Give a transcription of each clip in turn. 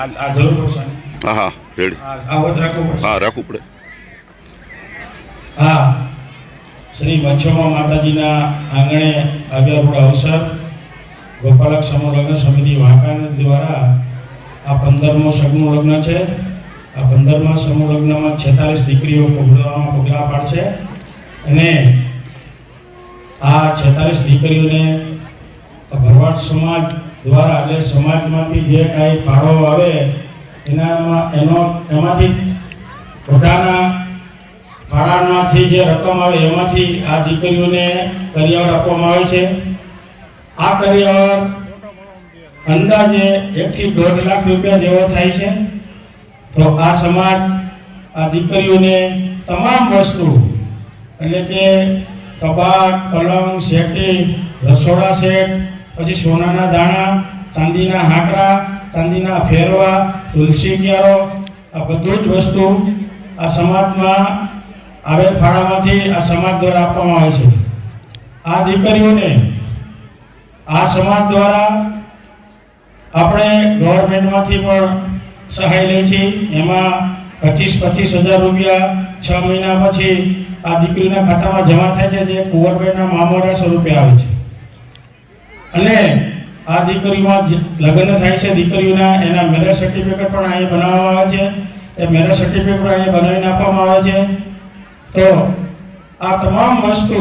આ જરૂર પડશે. હા હા રેડી. આવત રાખવું પડશે. હા રાખવું પડે. હા, શ્રી મચ્છોમા માતાજીના આંગણે આવ્યા રૂડ અવસર ગોપાલક સમૂહ લગ્ન સમિતિ વાંકાનેર દ્વારા આ 15મો સમૂહ લગ્ન છે. આ 15મા સમૂહ લગ્નમાં 46 દીકરીઓ પગલાં પાડશે અને આ 46 દીકરીઓને ભરવાડ સમાજ દ્વારા એટલે સમાજમાંથી જે કાંઈ ફાળો આવે એમાંથી પોતાના ફાળામાંથી જે રકમ આવે એમાંથી આ દીકરીઓને કરિયાવર આપવામાં આવે છે. આ કરિયાવર અંદાજે 1 થી 1.5 લાખ રૂપિયા જેવો થાય છે. તો આ સમાજ આ દીકરીઓને તમામ વસ્તુ એટલે કે કબાટ, પલંગ, સેટિંગ, રસોડા સેટ, પછી સોનાના દાણા, ચાંદીના હાકડા, ચાંદીના ફેરવા, તુલસી ક્યારો, આ બધું જ વસ્તુ આ સમાજમાં આવેલ ફાળામાંથી આ સમાજ દ્વારા આપવામાં આવે છે. આ દીકરીઓને આ સમાજ દ્વારા આપણે ગવર્મેન્ટમાંથી પણ સહાય લે છે. એમાં 25,000 રૂપિયા 6 મહિના પછી આ દીકરીના ખાતામાં જમા થાય છે, જે કુંવરબેનના મામોરા સ્વરૂપે આવે છે. અને આ દીકરીમાં લગ્ન થાય છે દીકરીઓના, એના મેરેજ સર્ટિફિકેટ પણ અહીં બનાવવામાં આવે છે. એ મેરેજ સર્ટિફિકેટ પણ અહીં બનાવીને આપવામાં આવે છે. તો આ તમામ વસ્તુ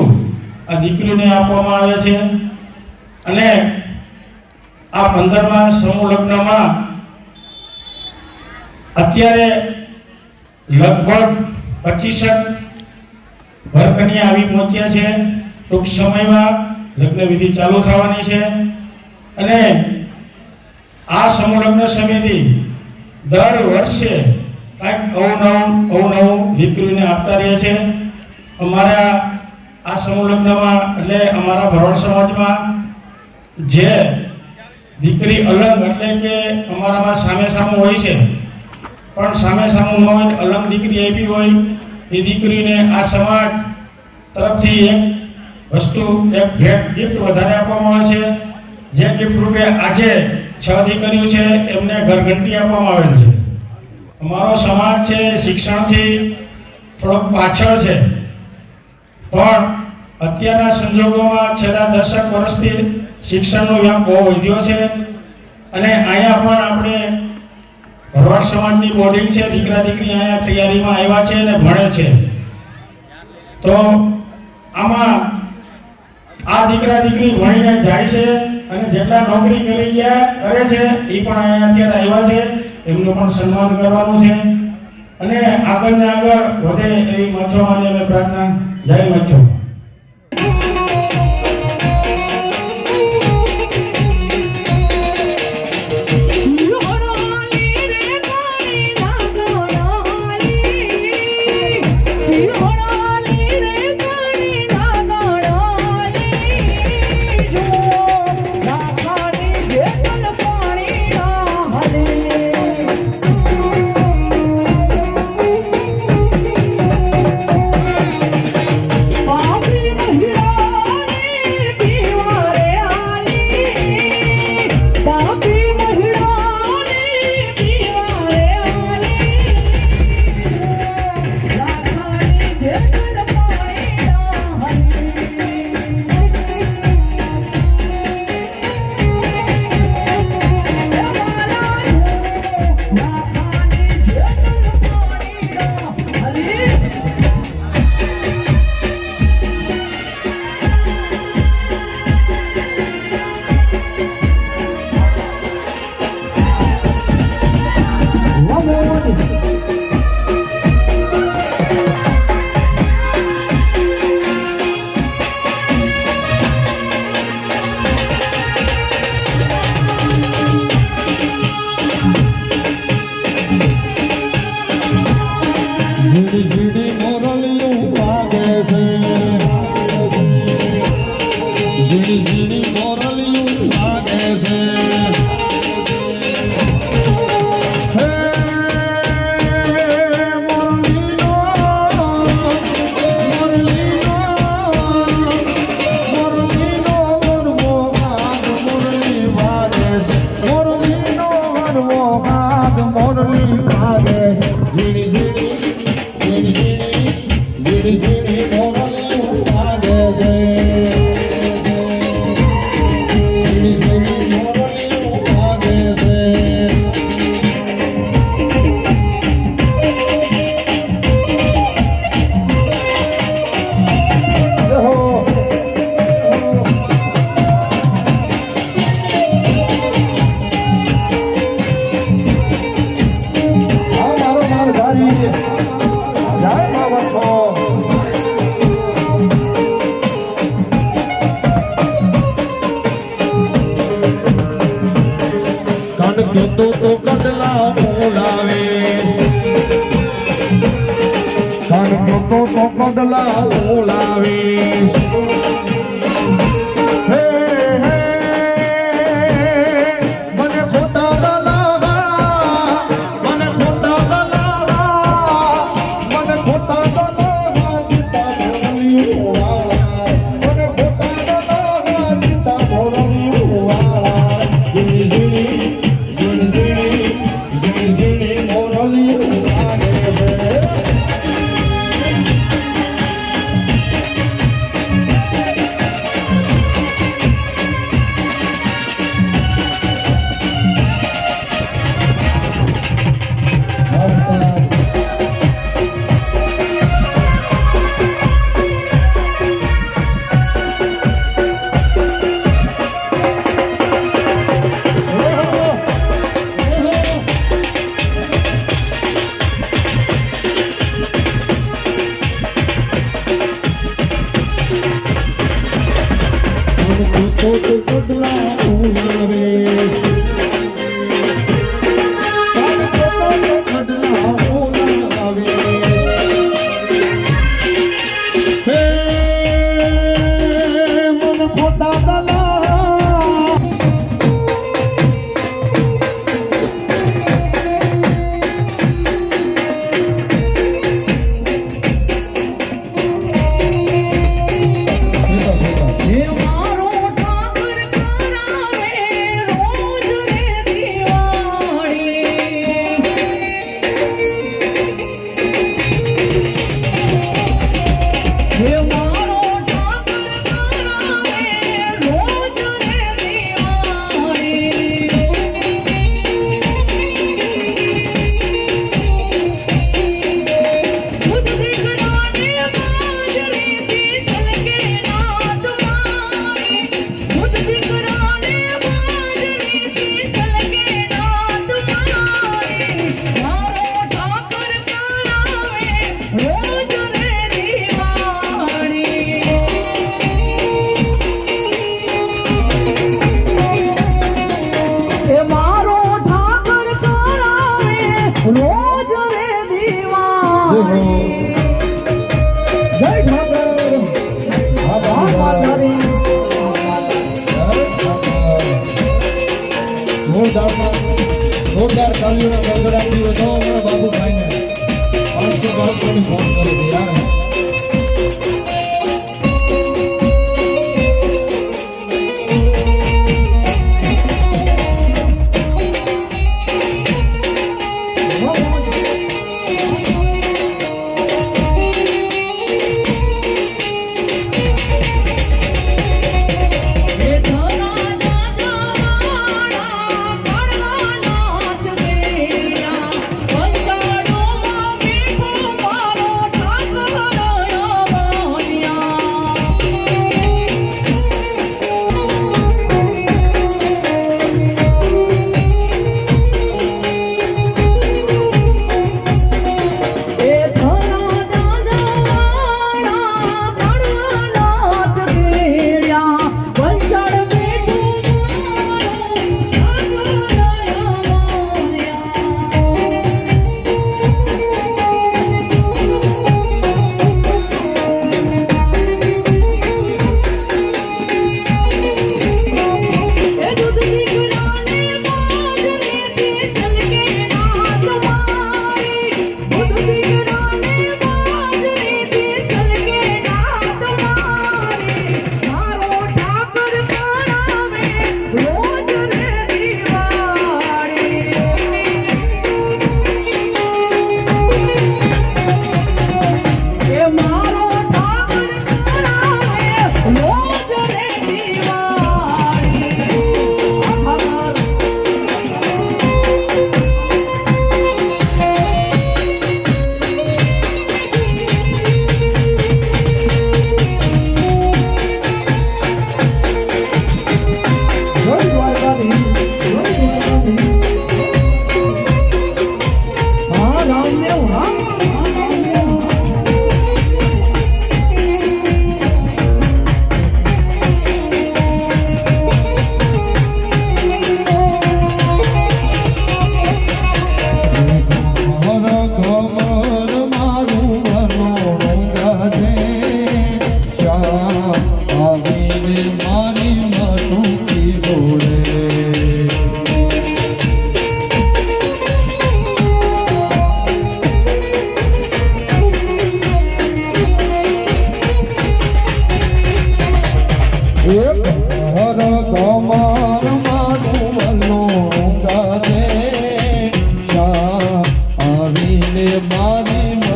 આ દીકરીને આપવામાં આવે છે. અને આ 15મા સમૂહ લગ્નમાં અત્યારે લગભગ 25 વરકન્યા આવી પહોંચ્યા છે. ટૂંક સમયમાં લગ્ન વિધિ ચાલુ થવાની છે. અને આ સમૂહ લગ્ન સમિતિ દર વર્ષે કંઈક અવનવું દીકરીઓને આપતા રહે છે. અમારા આ સમૂહ લગ્નમાં એટલે અમારા ભરવાડ સમાજમાં જે દીકરી અલંગ એટલે કે અમારામાં સામે સામું હોય છે, પણ સામે સામું ન હોય અલંગ દીકરી આપી હોય એ દીકરીને આ સમાજ તરફથી એક વસ્તુ, એક ભેટ ગિફ્ટ વધારે આપવામાં આવે છે. જે ગિફ્ટ રૂપે આજે 6 દીકરીઓ છે એમને ઘરઘંટી આપવામાં આવેલ છે. અમારો સમાજ છે શિક્ષણથી થોડોક પાછળ છે, પણ અત્યારના સંજોગોમાં છેલ્લા 10 વર્ષથી શિક્ષણનો વ્યાપ બહુ વધ્યો છે. અને અહીંયા પણ આપણે ભરવાડ સમાજની બોર્ડિંગ છે, દીકરા દીકરી અહીંયા તૈયારીમાં આવ્યા છે અને ભણે છે. તો આમાં આ દીકરા દીકરી ભણીને જાય છે અને જેટલા નોકરી કરી ગયા કરે છે એ પણ અહીંયા અત્યારે આવ્યા છે. એમનું પણ સન્માન કરવાનું છે અને આગળ ને આગળ વધે એવી મચ્છોમાને અમે પ્રાર્થના. જય મચ્છો. તો કડલા બોલાવે તો કડલા બોલાવે હે હે મને ખોટા દલાવા મને ખોટા દલાવા મને ખોટા દલાવા ગીતા ભોળવી વાળા મને ખોટા દલાવા ગીતા ભોળવી વાળા જોરદાર તાલીઓના ગડગડાટી હોય તો અમારા બાબુભાઈને 500 ની ફોન કરે છે યાર મારો ઠાકર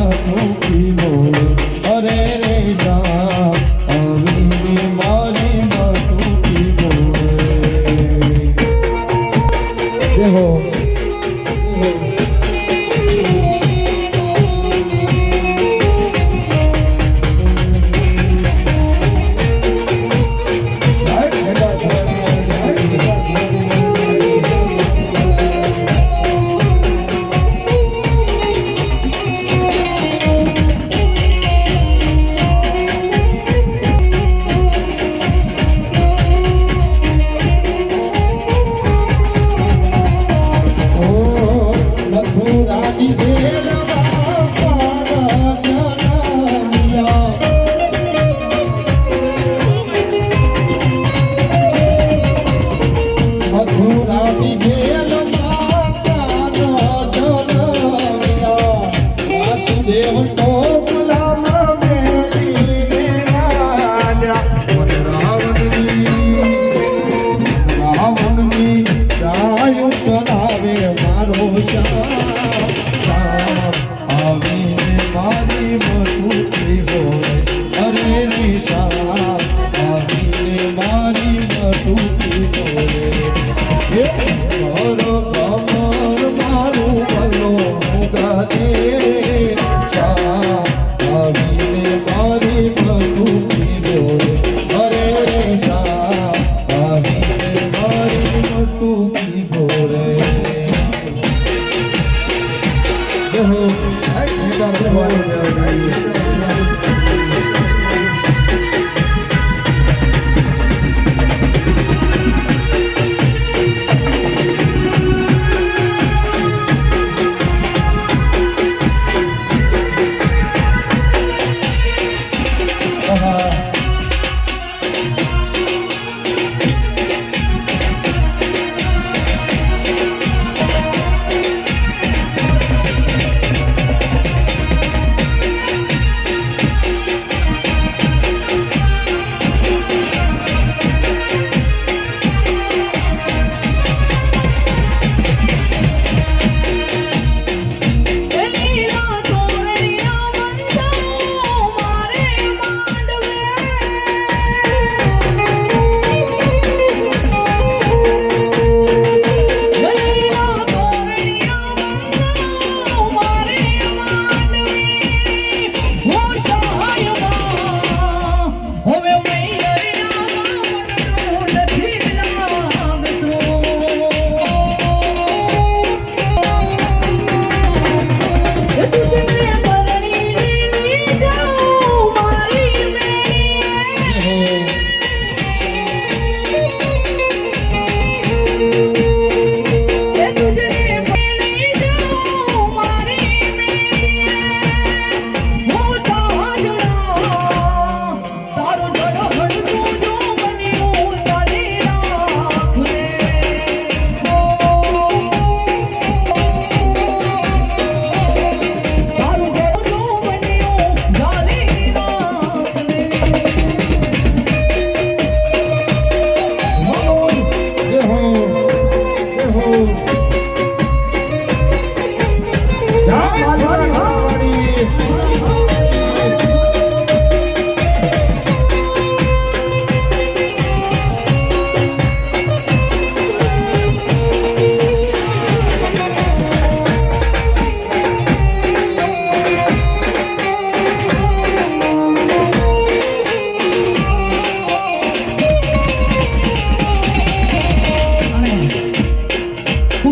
મટુકી બોલે અરે રે શ્યામ આવીને મારી મટુકી બોલે જય હો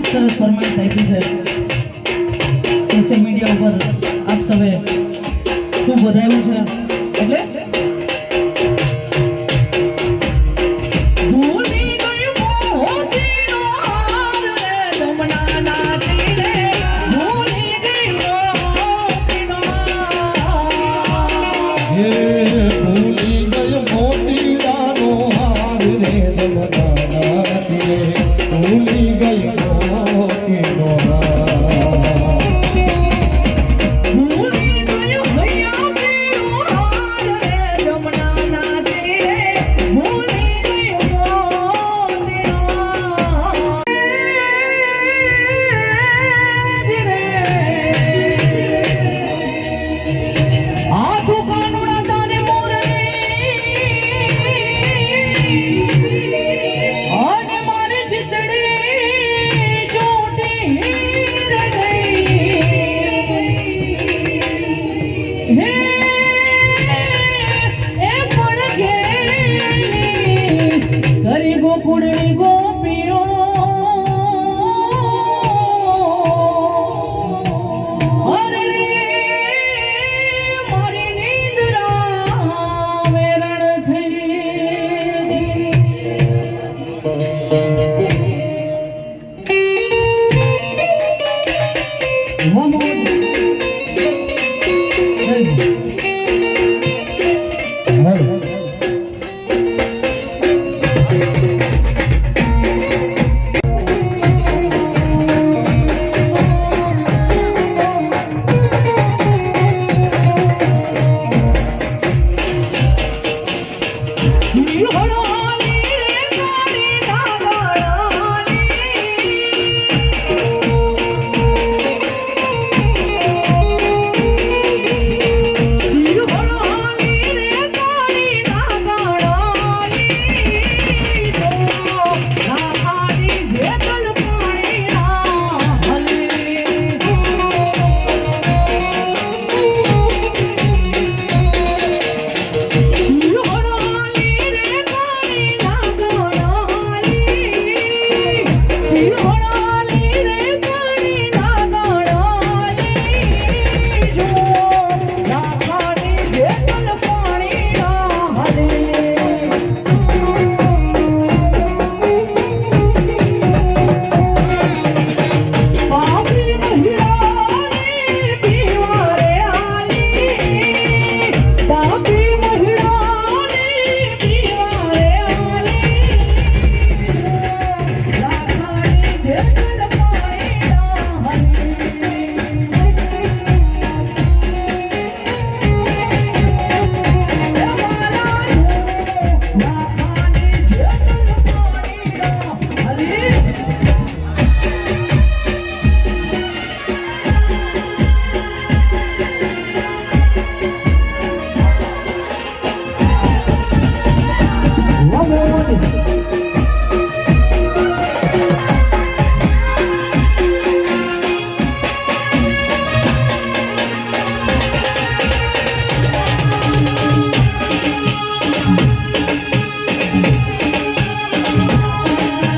સરસ ફરમાઈશ આપી છે સોશિયલ મીડિયા ઉપર આપ સૌએ ખૂબ વધાવ્યું છે એટલે હે એ પણ ગેલી કરી ગોકુળની ગોપીઓ અરે મારી નિંદ્રા વેરણ થઈ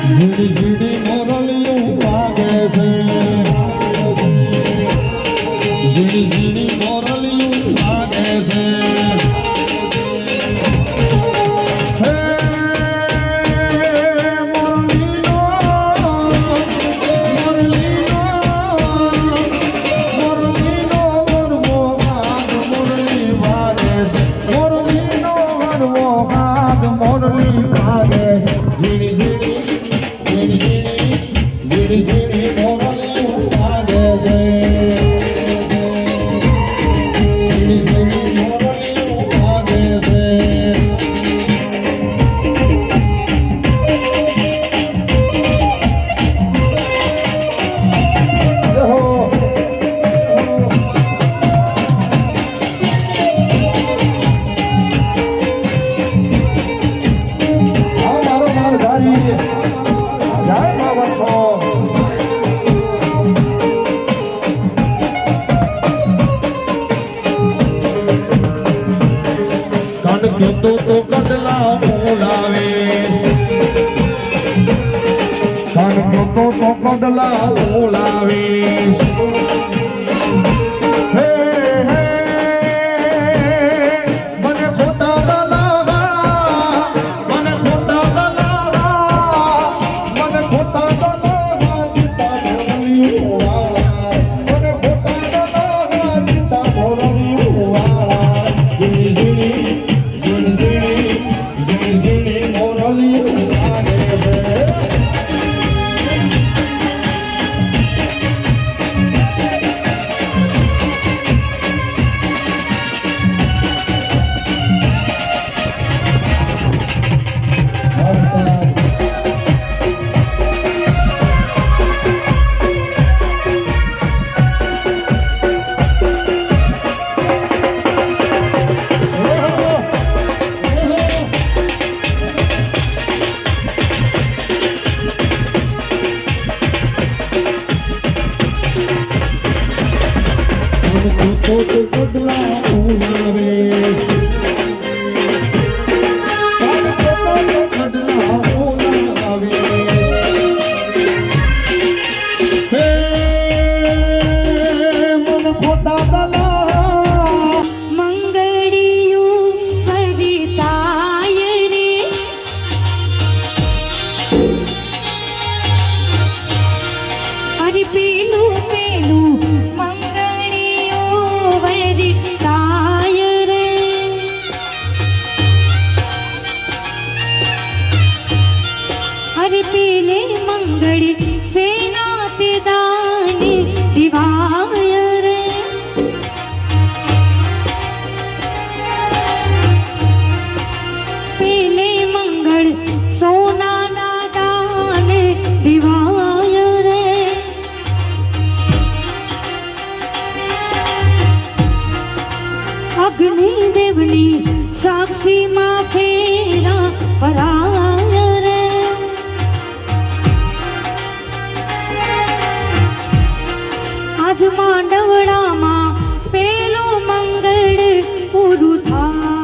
ઝીડી ઝીડી મોરલીઓ વાગે છે ઝીડી ઝીડી મોરલીઓ વાગે છે હે મોરલીનો વરવો વાગ મોરલી વાગે છે મોરલીનો વરવો વાગ મોરલી વાગે છે ઝીડી ઝીડી ઝીડી ઝીડી મોરલીઓ વાગે છે ઝીડી ઝીડી મોરલીઓ વાગે છે મારો માલધારી જય બાબા છો કાન કીધો તો કડલા બોલાવે કાન કીધો તો કડલા બોલાવે હે હે મને ખોટા દલાવા મને ખોટા દલાવા મને ખોટા દલાવા દીતા મોરલીઓ વાળા મને ખોટા દલાવા દીતા મોરલીઓ વાળા ઝીણી ઝીણી મોરલીઓ વાગે છે અગ્નિ દેવની સાક્ષીમાં ફેરા પરાય રે આજ માંડવડામાં પેલું મંગળ પૂરું થાય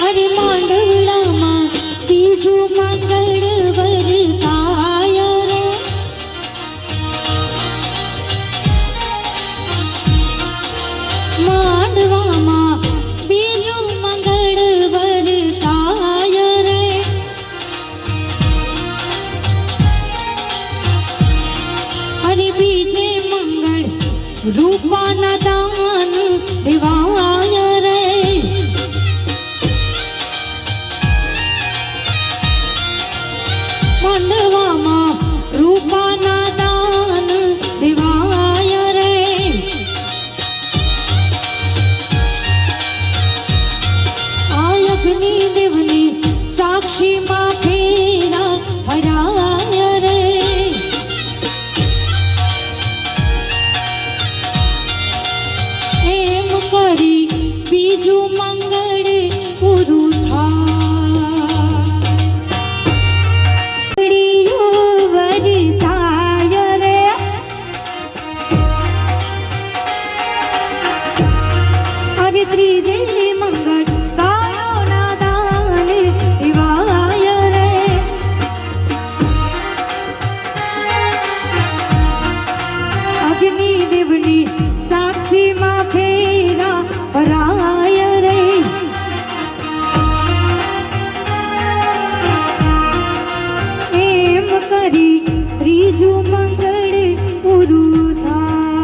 અરે માંડવડામાં બીજું મંગળ વરતાય રે માંડવામાં બીજું મંગળ વરતાય રે અરે બીજે મંગળ રૂપાના દાન દેવાય રે માંડવામાં રૂપાના દાન દેવાય રે આ અગ્નિ દેવની સાક્ષીમાં ફેરા ફરાય રે એમ કરી બીજું મંગળ પૂરું થાય ત્રીજે મંગળ ગાયોના દાન દેવાય રે અગ્નિ દેવની સાક્ષીમાં ફેરા પરાય રે એમ કરી ત્રીજું મંગળ પૂરું થાય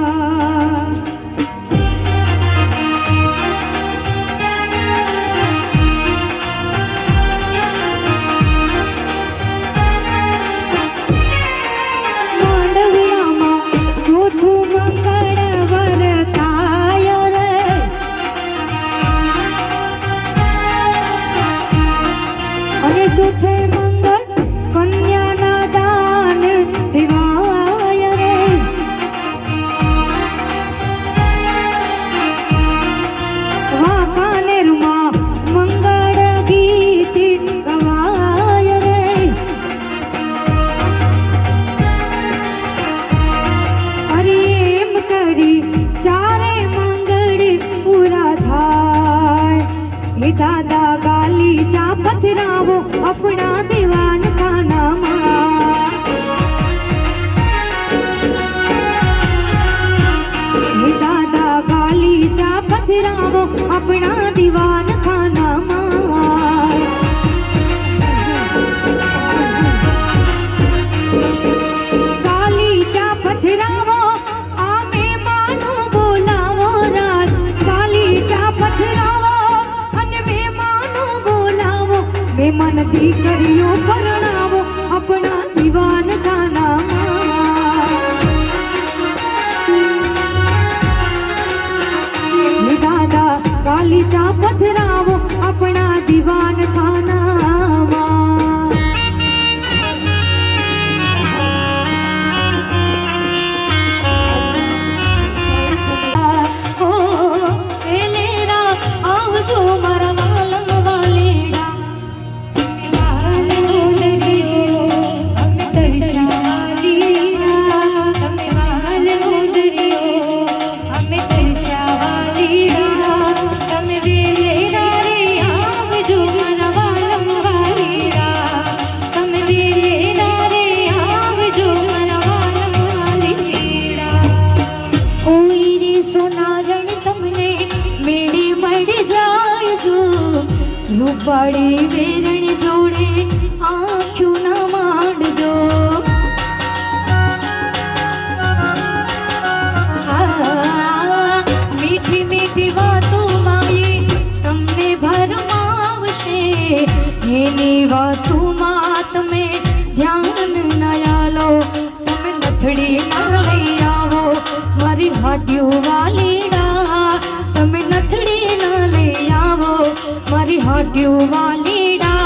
ચોથે મંગળ કન્યાના દાન દેવાય રે વાંકાનેરમાં મંગળ ગીત ગવાય રે અરે એમ કરી ચારે મંગળ પૂરા થાય હે દાદા ગાલીચા પથરાવો अपना दीवान खाना दादा गालीचा पथरावो अपना दीवान खाना गालीचा पथरावो आ मेहमानो बोलावो रात गालीचा पथरावो अने मेहमानो बोलावो मेहमान दीकरियों परणावो अपना दीवान खाना दादा गालीचा पथरावो अपना दीवान खाना આવજો મારા વાલમ વાલેડા વાળી વેરણ જોડે આંખ્યું ના માંડજો. મીઠી મીઠી વાતો મારી તમને ભરમાવશે. એની વાતોમાં તમે ધ્યાન ન આલો. તમે નથડી ન લઈ આવો મારી હાડ્યું વાલીડા. તમે નથડી ન લઈ આવો મારી હાડ્યું વાલીડા.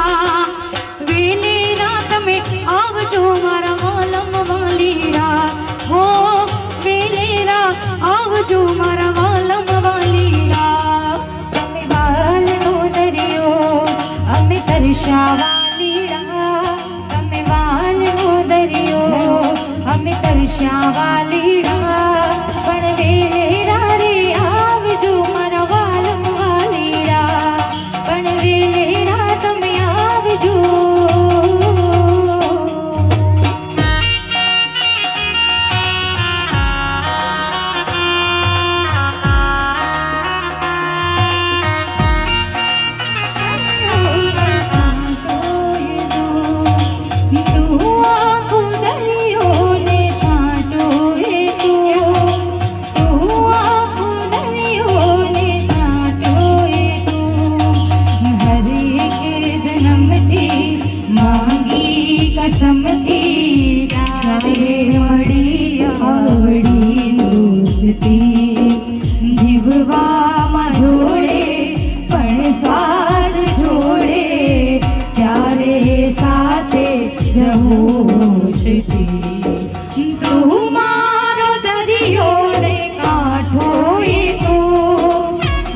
વેલેરા તમે આવજો મારા વાલમ વાલીડા. હો વેલેરા આવજો મારા વાલમ વાલીડા. તમે વાલનો દરિયો અમે તરસ્યા વાલીડા. તમે વાલનો દરિયો અમે તરસ્યા વાલીડા. પણ વેલેરા રે આવજો મારા વાલમ વાલીડા. પણ વેલેરા તમે આવજો. સમતી ત્યારે મળી આવડી દોસ્તી. જીવવામાં જોડે પણ શ્વાસ છોડે ત્યારે સાથે જહોશથી. તું મારો દરિયો ને કાંઠો એ તો.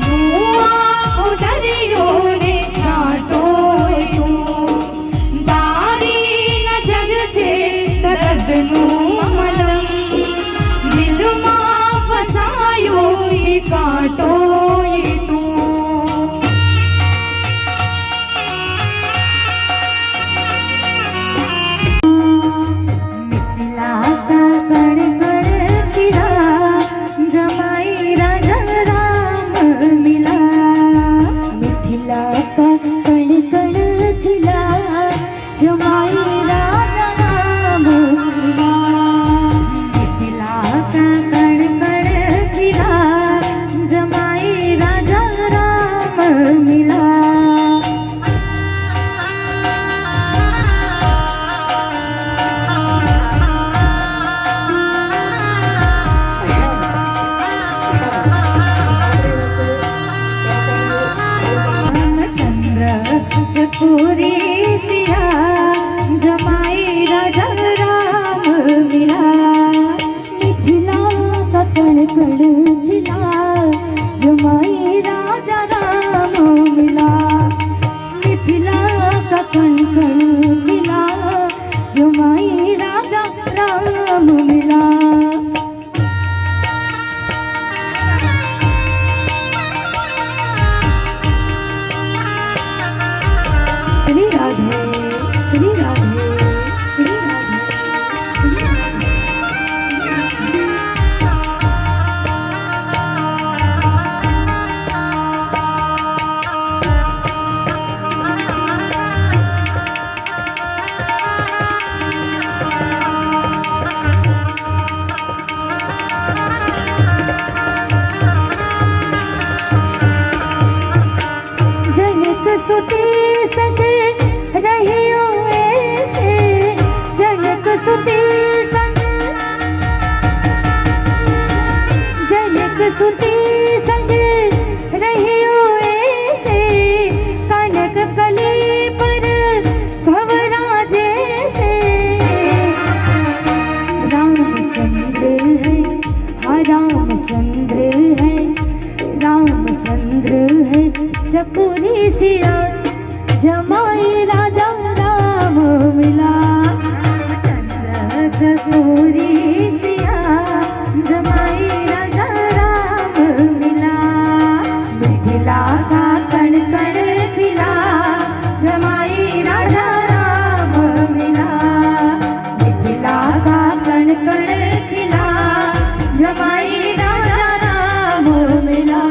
તું આખો દરિયો ને છાંટો એ તો. દર્દનું મલમ દિલમાં ફસાયો એ કાંટો એ તું. મિથિલા કા કણ કણ ફિરા જમાઈ રાજા રામ મિલા. મિથિલા કા કણ કણ ખિલા જમાઈ રાજા चकोरी सिया जमाई राजा राम मिला. मिथिला का कण कण खिला जमाई राजा राम मिला. मिथिला का कण कण खिला जमाई राजा राम मिला. श्री राधे श्री राधे श्री राधे. जनक सुते सते रहियो ऐसे. जनक सुते संग जनक सुते संग रहियो ऐसे. कनक कली पर भंवरा जैसे. रामचंद्र है हाँ रामचंद्र है. रामचंद्र है चकोरी सिया जमाई राजा राम मिला. चकोरी सिया जमाई राजा राम मिला. मिथिला का कण कण खिला जमाई राजा राम मिला. मिथिला का कण कण खिला जमाई राजा राम मिला.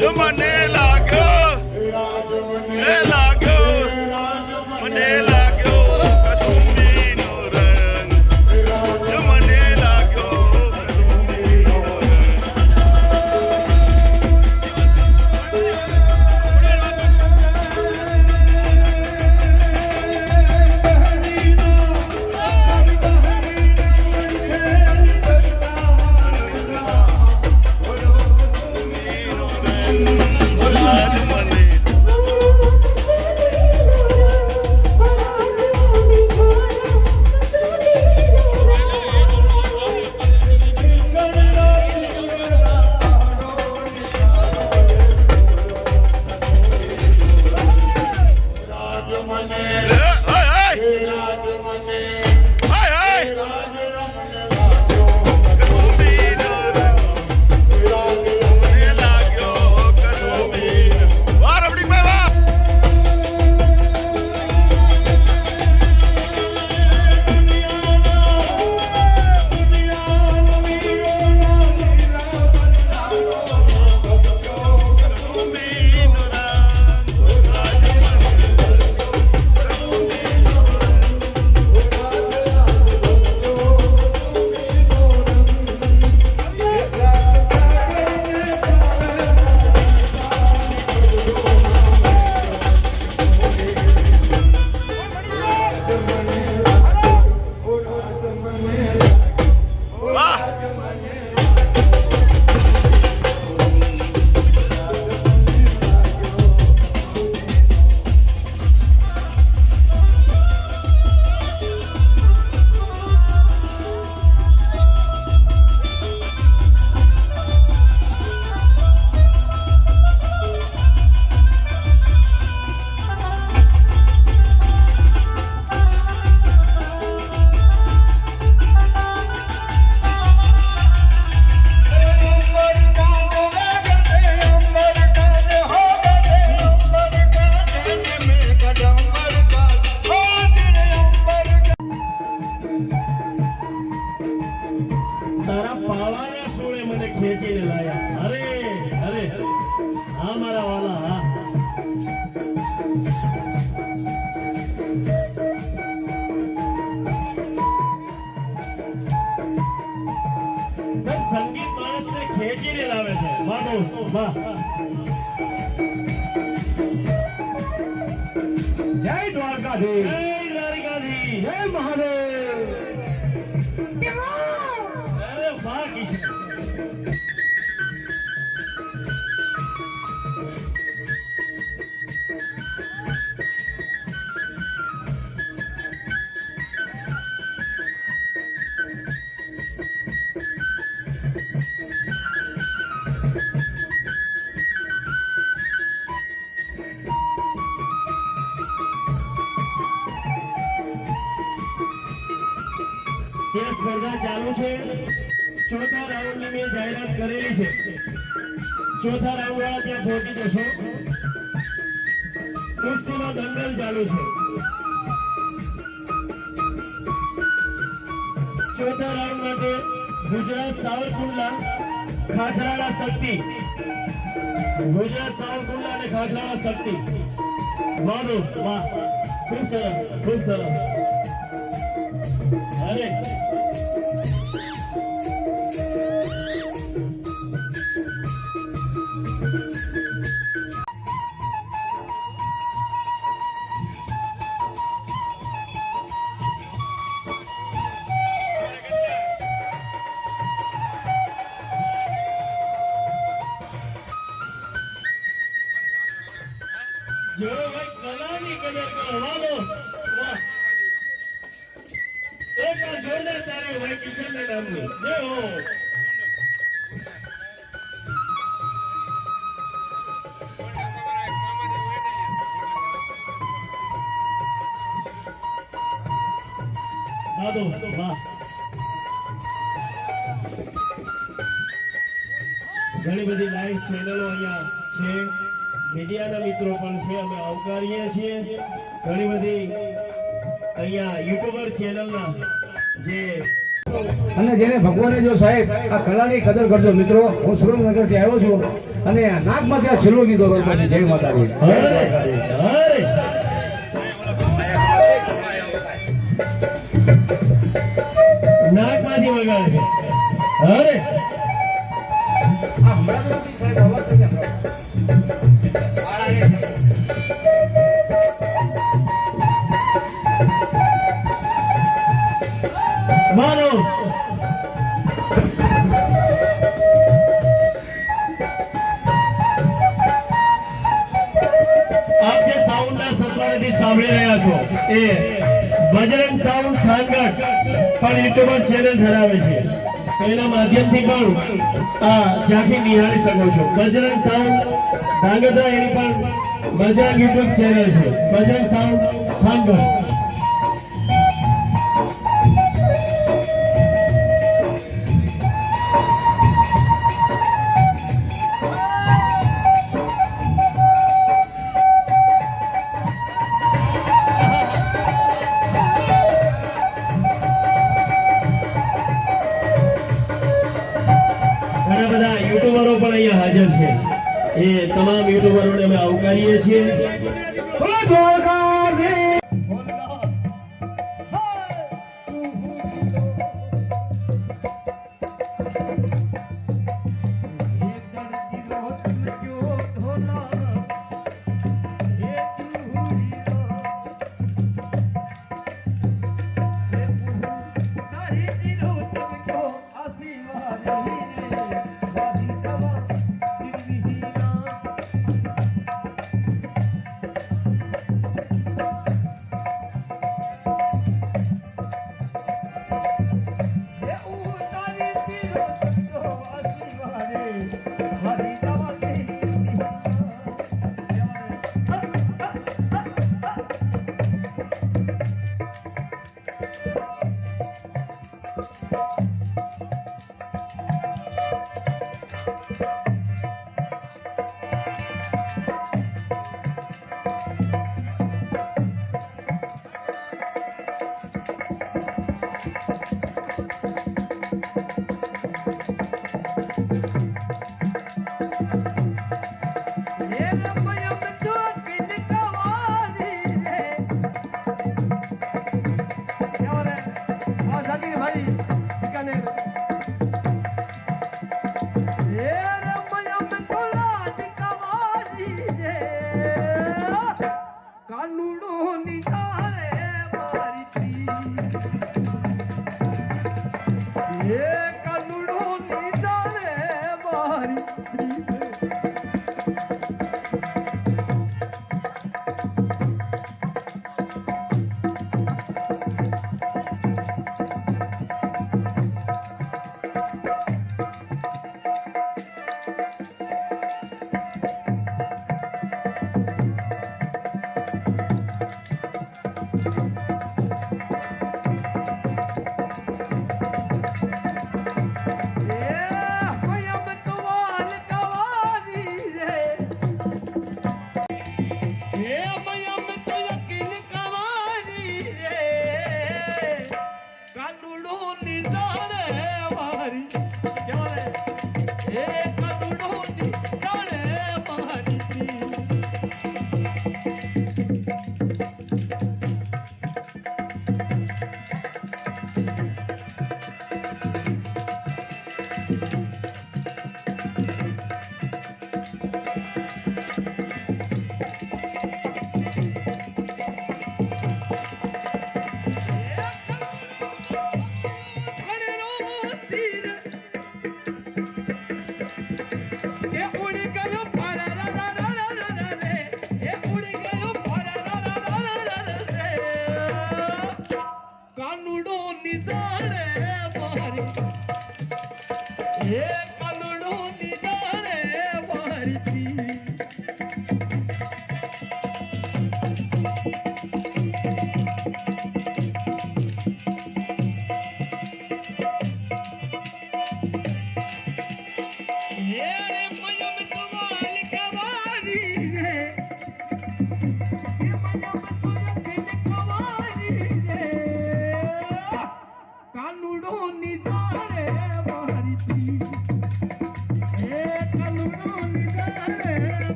જો મને લાગ્યો એ લાગ્યો મને લાગ્યો કસુંબીનો રંગ જો મને લાગ્યો કસુંબીનો રંગ આજ મને તારા પાવાના સોળે મને ખેંચીને લાયા. અરે અરે હા મારા વાલા હા. સંગીત માણસને ખેંચીને લાવે છે. વાહ દોસ્ત વાહ. જય દ્વારકાધીશ, જય દ્વારકાધીશ, જય મહાદેવ. અરે વાહ કિશન. તે સ્પર્ધા ચાલુ છે. ચોથા રાઉન્ડની મેં જાહેરાત કરેલી છે. ચોથા રાઉન્ડ વાળા ત્યાં પહોંચી જશો. કુસ્તીનો દંગલ ચાલુ છે. ચોથા રાઉન્ડ માટે ગુજરાત સાવરકુંડલા ખાખરાળા શક્તિ. ગુજરાત સાવરકુંડલા અને ખાખરાળા શક્તિ. વાહ દોસ્ત વાહ. ખૂબ સરસ ખૂબ સરસ. અરે જો ભાઈ કલાની કદર કરો. વાહ દોસ્ત વાહ. એક વાર જોરદાર તાળી ભાઈ કિશનના નામની. જય હો. વાહ દોસ્ત વાહ. ઘણી બધી લાઈવ ચેનલો અહીંયા છે. મીડિયાના મિત્રો પણ છે. અમે આવકારીએ છીએ. ઘણી બધી અહીંયા યુટ્યુબર ચેનલના જે અને જેને ભગવાને જો સાહેબ આ કલાની કદર કરજો મિત્રો. હું સુરેન્દ્રનગરથી આવ્યો છું અને નાગમાં ત્યાં છેલ્લો ગીતો રોજ જય માતાજી. નાકમાંથી વગાડે છે. અરે આ હમણાં તો સાહેબ અવાજ થઈ ગયા. માનો આપ જે સાઉન્ડના સત્વારેથી સાંભળી રહ્યા છો એ બજરંગ સાઉન્ડ ખાનગઢ પણ યુટ્યુબર ચેનલ ધરાવે છે. એના માધ્યમથી પણ આ ઝાંખી નિહાળી શકો છો. બજરંગ સાઉન્ડ ધાંગધ્રા એની પણ બજરંગ યુટ્યુબ ચેનલ છે. બજરંગ સાઉન્ડ ખાનગઢ. ઘણા બધા યુટ્યુબરો પણ અહીંયા હાજર છે. એ તમામ યુટ્યુબરોને અમે આવકારીએ છીએ.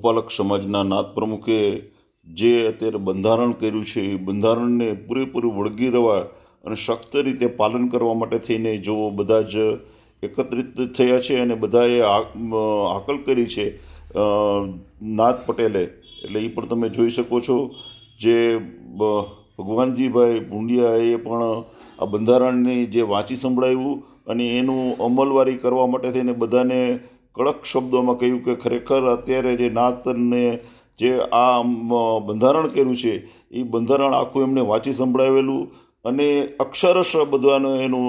ગોપાલક સમાજના નાથ પ્રમુખે જે અત્યારે બંધારણ કર્યું છે એ બંધારણને પૂરેપૂરું વળગી રહેવા અને સખ્ત રીતે પાલન કરવા માટે થઈને જો બધા જ એકત્રિત થયા છે અને બધાએ હાકલ કરી છે નાથ પટેલે, એટલે એ પણ તમે જોઈ શકો છો. જે ભગવાનજીભાઈ ભૂંડિયાએ પણ આ બંધારણની જે વાંચી સંભળાવ્યું અને એનું અમલવારી કરવા માટે થઈને બધાને કડક શબ્દોમાં કહ્યું કે ખરેખર અત્યારે જે નાથને જે આ બંધારણ કર્યું છે એ બંધારણ આખું એમને વાંચી સંભળાવેલું અને અક્ષરશ બધાને એનું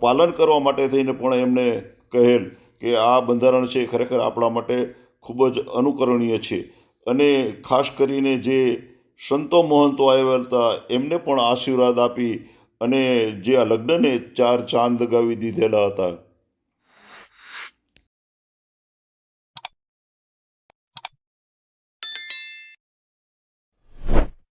પાલન કરવા માટે થઈને પણ એમને કહેલ કે આ બંધારણ છે ખરેખર આપણા માટે ખૂબ જ અનુકરણીય છે. અને ખાસ કરીને જે સંતો મહંતો આવ્યા હતા એમને પણ આશીર્વાદ આપી અને જે આ લગ્નને 4 ચાંદ લગાવી દીધેલા હતા.